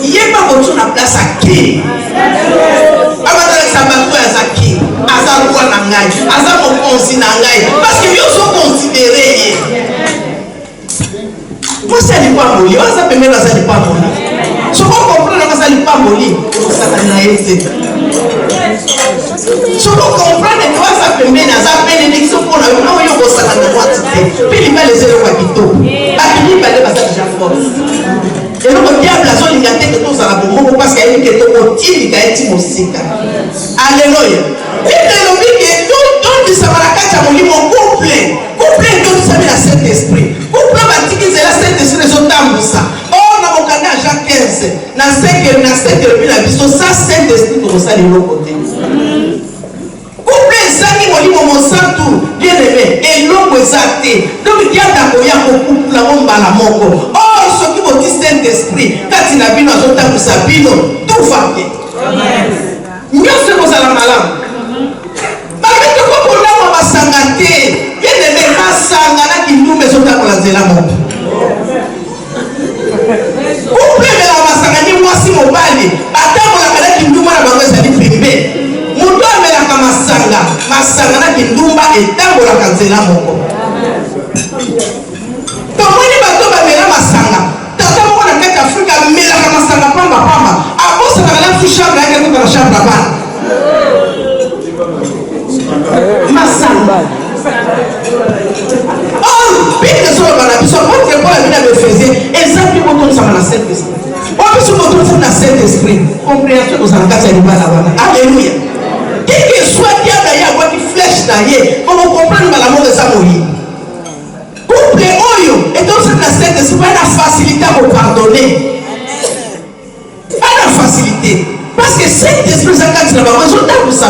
Il n'y a pas de la place à qui. Parce que nous sommes considérés. Moi, ça n'est pas moli. Ça peut même ça n'est pas moli. Ce qu'on comprend, ça n'est pas moli. Ça n'a ce qu'on comprend, ça peut même ça bénédiction pour la vie. Non, il y a ça dans la droite. Puis il va les zéro à Quito. Il va les passer déjà fort. Et donc, le diable a son liberté que tout ça va pour parce qu'il y a une question qui est musique. Alléluia. Et le but est tout ça va la carte à mon livre complet. Complet, tout ça, la Saint-Esprit. Complet, va dire que c'est la Saint-Esprit, les autres dans ça. Oh, on a mon canal à Jacques 15. Dans 5 et 7 la vision, ça, Saint-Esprit, comme ça, de l'autre côté. Complet, ça, qui mon livre, mon sang, tout, bien aimé. Et l'homme est athée. Donc, il y a d'abord, il y a beaucoup de la bombe à la mort. Ce qui vous dit Saint-Esprit, quand il a vu dans son temps pour sa vie, tout va bien. Mieux c'est que ça la malade. Malgré tout, quand on a sangaté, bien aimé, ma sangana qui nous met sur ta pour la zélamont. Vous pouvez me la masangani, moi si mon bali, attends pour la malade qui nous met la banque, ça dit privé. Mon doigt me la ma sangana qui nous met et tant pour la zélamont. Masanga tata moko na kati Afrika melaka masanga pamba pamba abosaka na chambre yake kutoka na chambre bana masanga oh bide so bana biso contre pour la vie de faisait exemple pour tout ça na Saint-Esprit on peut se retrouver na Saint-Esprit compréhension aux encadres de bana bana alléluia quel que soit Dieu d'ailleurs quoi qui flèche d'ailleurs on comprend la mort de Samoïl. Couple oyo et donc c'est la Saint-Esprit pas la facilité à vous pardonner. Pas la facilité. Parce que Saint-Esprit ça quand tu l'as pas besoin de ça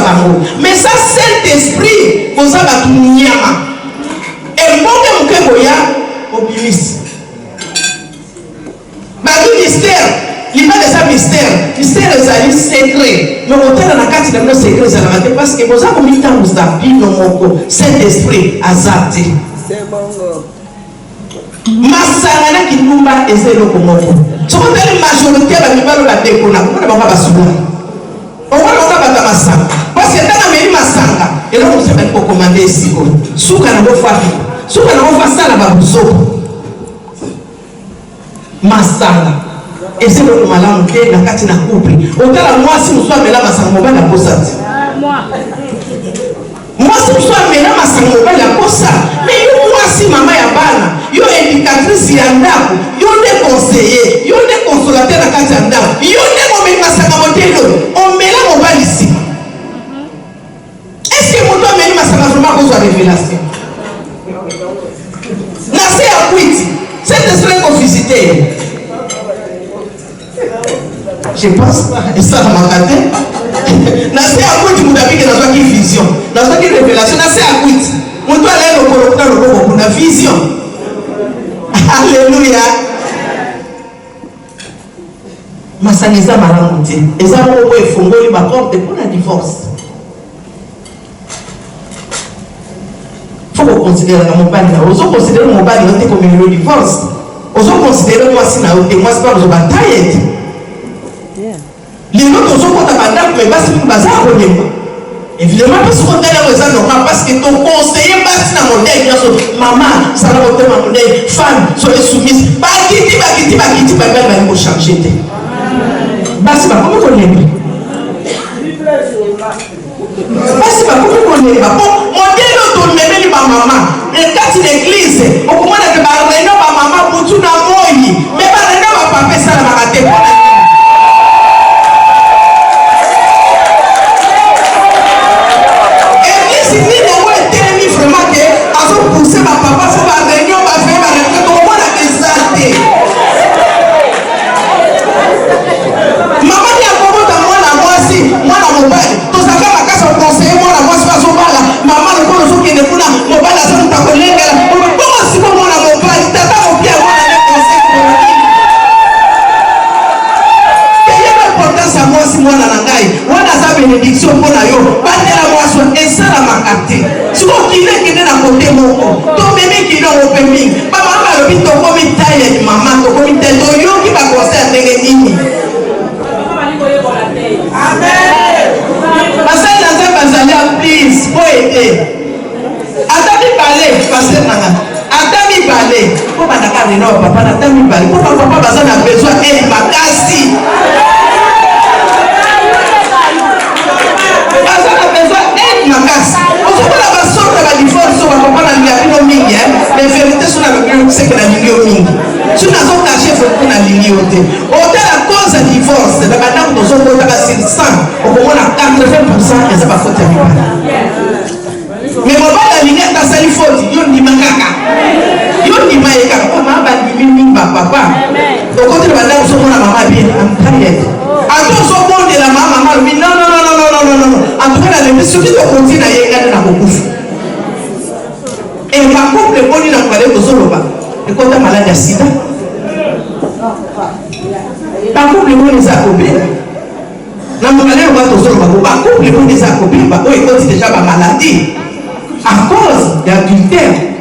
mais ça Saint-Esprit vous avez tout nyama. Et bon que vous koya obilis. Ma mystère, il va des mystère. Mystère est secret. Mais au terme la carte de nos secrets ça va parce que vous avez mis dans vous habits non moko Saint-Esprit azate. C'est bon. Masangana qui nous bat et c'est le comment. Ce qu'on a une majorité va nous parler de décona. On va pas soulever. On va pas battre masanga. Parce que dans la mairie masanga, et là on se met pour commander ici. Souka na bo fafi. Souka na bo fasa na babuzo. Masanga. Et c'est le malin qui est la carte na couple. Autant la moi si nous sommes là masanga on va la posate. Moi si nous sommes là masanga on va la posate. Mais moi si maman ya bana yo éducatrice ya ndako yo ne conseiller yo ne consolateur na kati ya ndako yo ne momeli masanga motelo on mela mobali ici est-ce que moto ameli masanga vraiment kozwa révélation na se ya kwiti c'est serait qu'on visiter je pense pas et ça m'a matin na se ya kwiti mudabike na zwa ki vision na zwa ki révélation na se ya kwiti moto ale lo kolokta lo ko na vision. Alléluia. Masangeza marangote. Eza moko efongoli ba porte pour la divorce. Faut qu'on considère la mobile là. Ozo considérer mobile là comme le divorce. Ozo considérer moi si na ote moi c'est pas ozo bataille. Les autres ozo kota banda mais basi bazar ko nyemba. Évidemment, parce qu'on est normal parce que ton conseiller passe dans mon deuil, maman, ça va voter mon deuil, femme, soyez soumise. Bakiti, il faut changer. Basi, comment on est? Basi, comment on est? Mon deuil, on est ma maman. Et quand il est l'église, on commence à dire, ma maman, pour tout dans mon lit. Mais ma papa, ça va rater. bénédiction pour la yo bandela mwaswa esalamaka te soki okende na kote moko tomemi kino opemi bamama balobi tokomi taille ya mama tokomi te toyoki baconseil ndenge nini basali na nzambe bazali please po ete ata mibale paster nanga ata mibale po bandaka reno papa na ata mibale po bapapa baza na besoin aide makasi baza na besoin aide makasi ozomona basorte badivorce bapapa na linga bino mingi mais vérité so na seke na lingi yo mingi so nazokache foko na lingi yo te otala cause ya divorce na bandako tozokotaka sur 100 okomona 80% eza bafaute ya mibale mais mobali alingi atasali faute yo ndima kaka yo ndima ye kaka po mama bandimi mingi bapapa okotela bandako ozomona mama bien amtayete ata ozobondela mama alobi non en tout cas na lebi soki tokonti na ye ngani na kokufa e bacouple eboni na mobale tozoloba ekota maladi ya sida bacouple eboni eza kobela na mobale loba tozoloba ko bacouple eboni eza kobemba oyo ekoti deja bamaladi à cause d'adultère